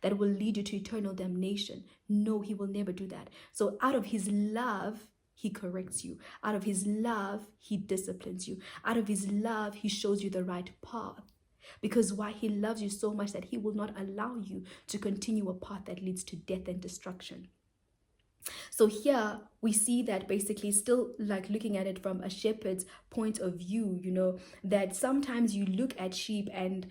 that will lead you to eternal damnation. No, he will never do that. So out of his love, he corrects you. Out of his love, he disciplines you. Out of his love, he shows you the right path. Because why? He loves you so much that he will not allow you to continue a path that leads to death and destruction. So here we see that basically still like looking at it from a shepherd's point of view, you know, that sometimes you look at sheep and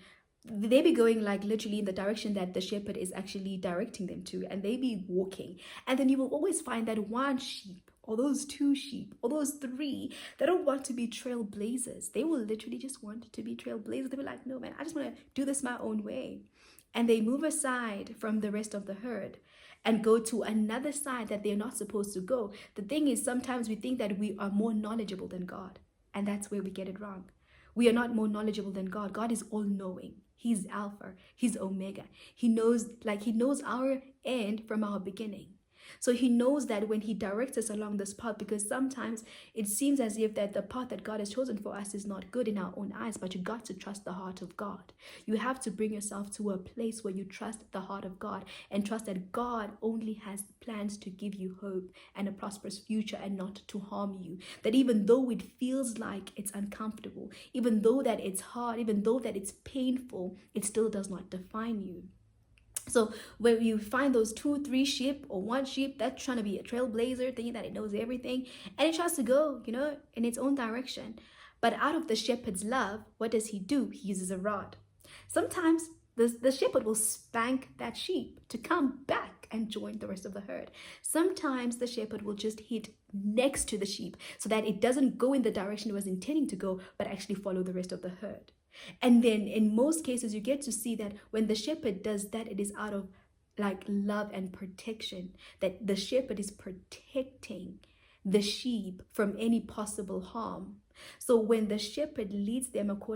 they be going like literally in the direction that the shepherd is actually directing them to, and they be walking, and then you will always find that one sheep or those two sheep or those three, they don't want to be trailblazers. They will literally just want to be trailblazers. They be like, no man, I just want to do this my own way. And they move aside from the rest of the herd and go to another side that they're not supposed to go. The thing is, sometimes we think that we are more knowledgeable than God, and that's where we get it wrong. We are not more knowledgeable than God. God is all-knowing. He's Alpha. He's Omega. He knows our end from our beginning. So he knows that when he directs us along this path, because sometimes it seems as if that the path that God has chosen for us is not good in our own eyes, but you got to trust the heart of God. You have to bring yourself to a place where you trust the heart of God and trust that God only has plans to give you hope and a prosperous future and not to harm you. That even though it feels like it's uncomfortable, even though that it's hard, even though that it's painful, it still does not define you. So when you find those 2-3 sheep or one sheep that's trying to be a trailblazer, thinking that it knows everything, and it tries to go, you know, in its own direction. But out of the shepherd's love, what does he do? He uses a rod. Sometimes the shepherd will spank that sheep to come back and join the rest of the herd. Sometimes the shepherd will just hit next to the sheep so that it doesn't go in the direction it was intending to go, but actually follow the rest of the herd. And then in most cases, you get to see that when the shepherd does that, it is out of like love and protection, that the shepherd is protecting the sheep from any possible harm. So when the shepherd leads them according